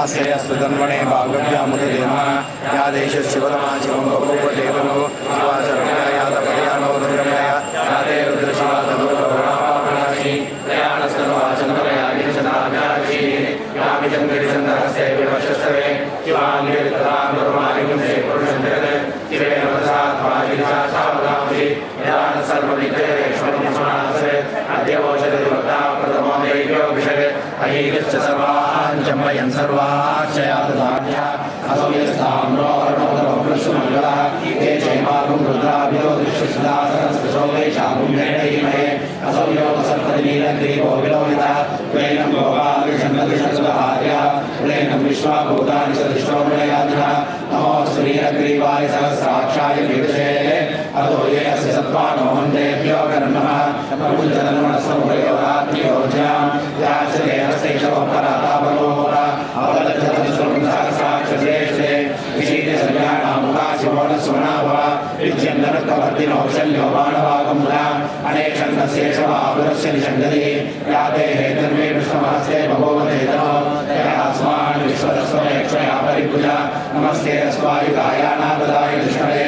नमस्ते भागव्यामुदे नमः या देशशिवतमा शिवं बहुदेवनो शिवाचरमया या ते रुद्रशिवातनुराशी प्रयाणस्तनुवाचन्द्रयागिरिचन्द्राभ्याक्षी यामिचन्द्रिचन्द्रहस्ते विवशस्तवे शिवाङ्गिरितरां पुरुषं जगत् शिवेन वसात्वागिरिशावदांसि यदा सर्वविद्येश्वरमुसमासे अद्यवोषधिभक्ता प्रथमो दैव्योऽभिषेके अहीगच्छ सर्वाञ्चम्बयन् सर्वाश्चयादधान्या असौ यस्ताम्रोरणोदरवृषमङ्गलः ते चैमागुं रुद्राभियो दृश्यसिदासनस्पृशो वैशागुम्येणैमहे असौ योगसर्पतिनीलग्रीवो विलोहितः वैनं गोपालविषन्नदिशस्वहार्यः वैनं विश्वाभूतानि सदृशो मृळयादिनः नमोऽस्तु नीलग्रीवाय सहस्राक्षाय विदुषे अतो ये अस्य सत्त्वानो मन्देभ्यो कर्मः प्रपुञ्जनमनस्समुभयोरात्मयोज्यां याचते हस्तैषवपरातापलोपरा अवलज्जतस्वं सहस्राक्षश्रेष्ठे विशीर्यसंज्ञानामुखाशिवोनस्वनाभव विद्यन्दनत्ववर्तिनो शल्यो मानवागमुला अनेक्षन्दशेषवापुरस्य निषङ्गतिः याते हेतन्मे विष्णुमहस्ते बभूवतेतनो तयास्मान् विश्वतस्वमेक्षया परिभुजा नमस्ते अस्वायुधाया नागदाय कृष्णवे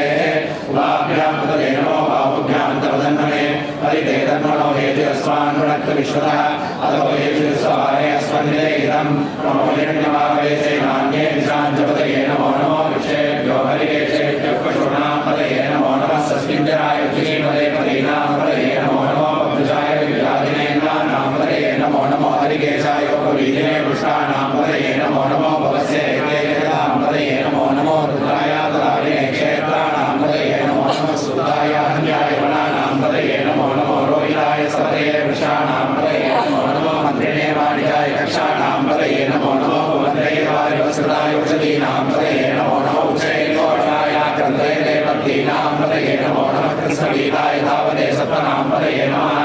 उभाभ्यां तदे नमो बाहुभ्यां तवदन्नमे परिते तन्मनो हेतु अस्मान् वृणक्त विश्वतः अतो हेतु स्वाहाय अस्मन्निदेहितं नमो हिरण्यमावेशे नान्ये दिशाञ्जपतये नमो नमो विषेभ्यो हरिकेशेभ्यो पशूनां पतये नमो नमः सस्मिञ्जराय श्रीमदे पदीनां पतये नमो नमो बभ्रुजाय विराजिनेन्द्राणां पतये नमो नमो हरिकेशाय उपवीदिने पुष्टानां पतये नमो नमो भवस्य हेतेजतां पतये नमो नमो रुद्राय तदाविने क्षेत्राणां पतये नमो नमः सुताय हन्याय वनानां पतये नमो नमो रोहिताय सपतये वृषाणां पतये नमो नमो मन्त्रिणे वाणिजाय कक्षाणां पतये नमो नमो वन्दे वारिवस्कृताय औषधीनां पतये नमो नमो उच्चैर्घोषाय क्रन्दये देवतीनां पतये नमो नमः कृष्णगीताय धावते सत्त्वनां पतये नमः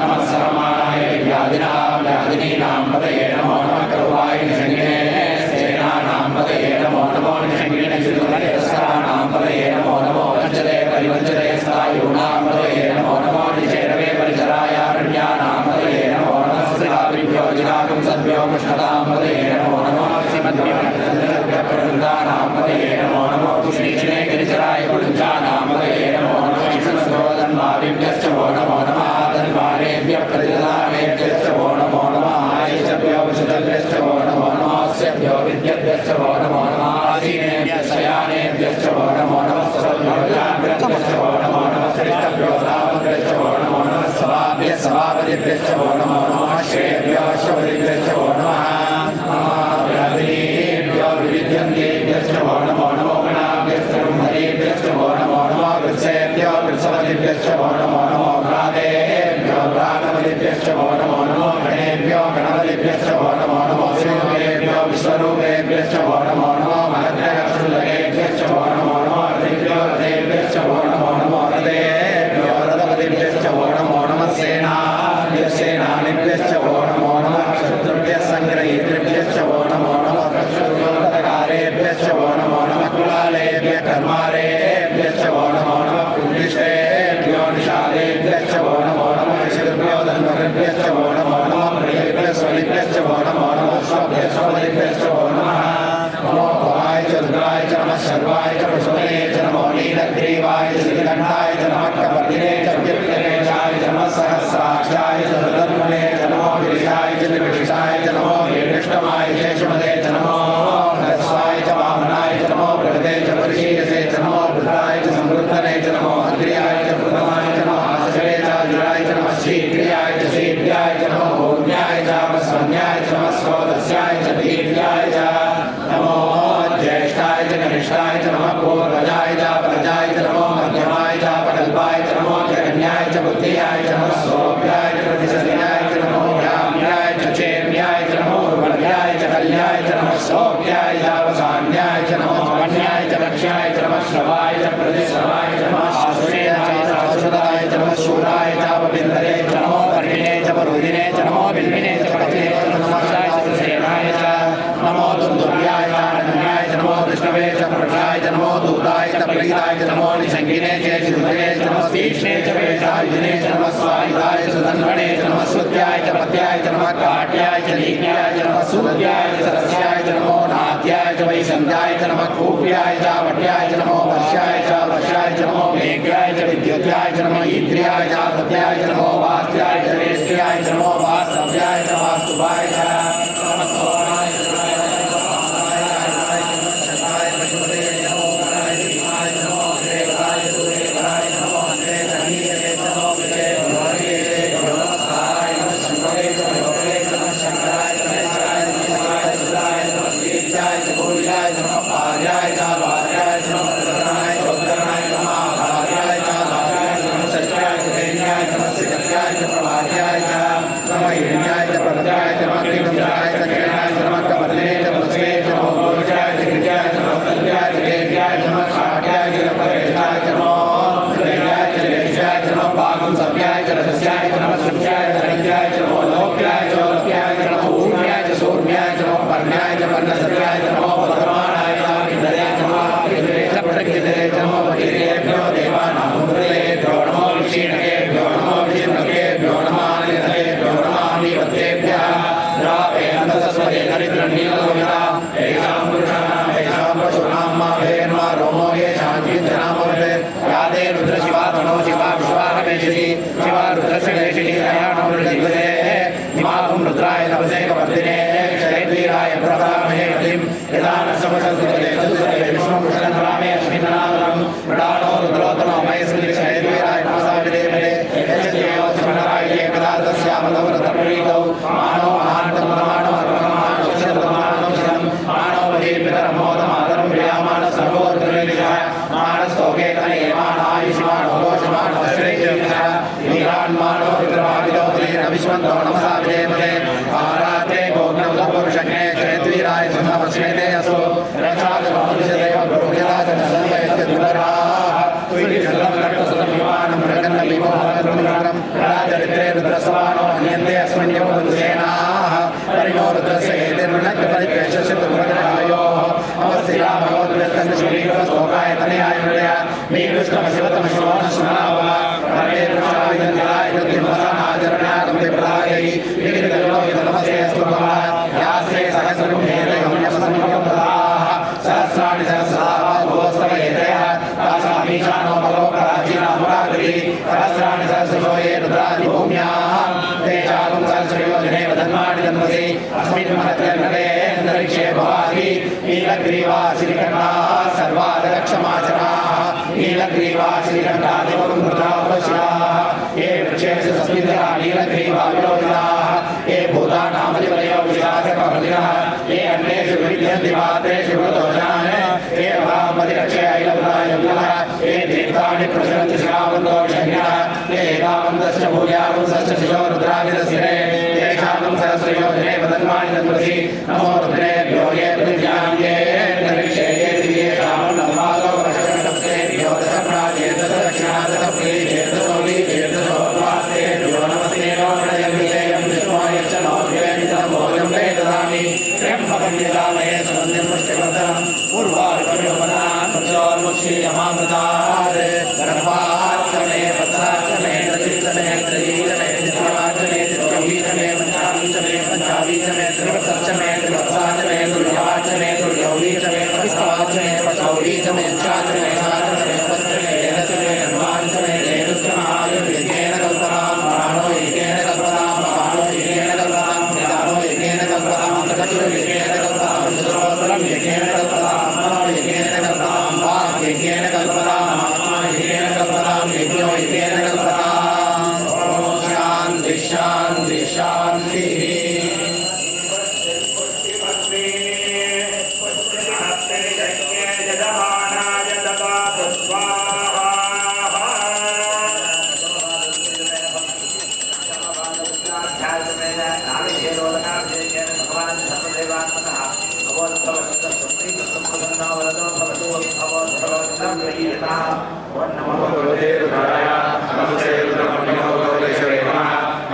नमः सर्वमाणाय व्याधिनां व्याधिनीनां पतये नमो नमः करुणाय निषङ्गिने सेनानां पतये नमो नमो निषङ्गिने चित्तुलयस्त्राणां पतये नमो नमो वञ्चते परिवञ्चते स्थायूनां पतये नमो नमो निचेरवे परिचरायारण्यानां पतये नमो नमः श्रीभ्यो जिगाकं सद्भ्यो कृष्णतां पतये नमो नमो श्रीमद्भ्यो प्रवृन्दानां पतये नमो नमो श्रीकृष्णे गिरिचराय पुरुषाणां पतये नमो नमः कृष्णसोदन्माविभ्यश्च वो नमो नमः धन्वानेभ्यः प्रतिदानेभ्यश्च वो नमो नमः आयुषभ्यो वशुभ्यश्च वो नमो नमः स्यभ्यो विद्यभ्यश्च वो नमो नमः आसीनेभ्यः शयानेभ्यश्च वो नमो नमः सर्वभ्योजाभ्यश्च वो नमो नमः श्रेष्ठभ्यो तावभ्यश्च वो नमो नमः सभाभ्यः सभापतिभ्यश्च वो नमो नमः श्रेयभ्यो अश्वपतिभ्यश्च वो नमः व्याधिनीभ्यो विविध्यन्तेभ्यश्च वो नमो नमो गणाभ्यश्च ब्रह्मणेभ्यश्च वो नमो नमः वृत्सेभ्यो वृत्सपतिभ्यश्च वो नमो नमो भ्रातेभ्यो भ्रातपतिभ्यश्च वो नमो नमो गणेभ्यो गणपतिभ्यश्च वो नमो नमो विश्वरूपेभ्यो विश्वरूपेभ्यश्च वो नमो नमो महद्रगक्षुलकेभ्यश्च वो नमो नमो रथेभ्यो रथेभ्यश्च वो नमो नमो रथेभ्यो रथपतिभ्यश्च वो नमो नमः सेनाभ्यः सेनानिभ्यश्च वो नमो नमः शत्रुभ्यः सङ्ग्रहीतृभ्यश्च वो नमो नमः रक्षकारेभ्यश्च वो नमो नमः कुलालेभ्यः कर्मारेभ्यश्च वो नमो नमः पुण्यश्रेभ्यो निषादेभ्यश्च वो नमो नमः ऋषिभ्यो धन्वकृभ्यश्च वो नमो नमः प्रियेभ्यः स्वलिभ्यश्च वो नमो नमः स्वभ्यः स्वलिभ्यश्च वो नमः नमो भवाय च रुद्राय च नमः शर्वाय च पशुपतये च नमो नीलग्रीवाय च श्रीकण्ठाय च नमः कपर्दिने च व्यक्तिरेशाय च नमः सहस्राक्षाय च तदन्मने च नमो गिरिशाय च निर्विशाय च नमो हेष्टमाय शेषमदे च नमो ह्रस्वाय च वामनाय च नमो प्रगते च परिशीलसे च नमो रुद्राय च संवृद्धने च नमो अग्र्याय च प्रथमाय च नमो आश्रये च अजुराय च नमः शीघ्र्याय च शीघ्र्याय च नमो भूम्याय च वस्वन्याय च नमः स्रोतस्याय च दीर्घ्याय च नमो ज्येष्ठाय च कनिष्ठाय च नमः पूर्वजाय च प्रजाय च नमो मध्यमाय च नीत्याय च नमः सूर्याय च सरस्याय च नमो नात्याय च वैशन्याय च नमः कूप्याय च वट्याय च नमो वर्षाय च नमो मेघ्याय च विद्युत्याय च नमः इंद्रियाय च सत्याय च नमो वास्याय च रेष्ट्याय च नमो वास्तव्याय च वास्तुवाय च नमः सोमाय च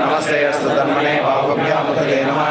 नमस्ते अस्तु धर्मणे बाहुभ्यां नमः।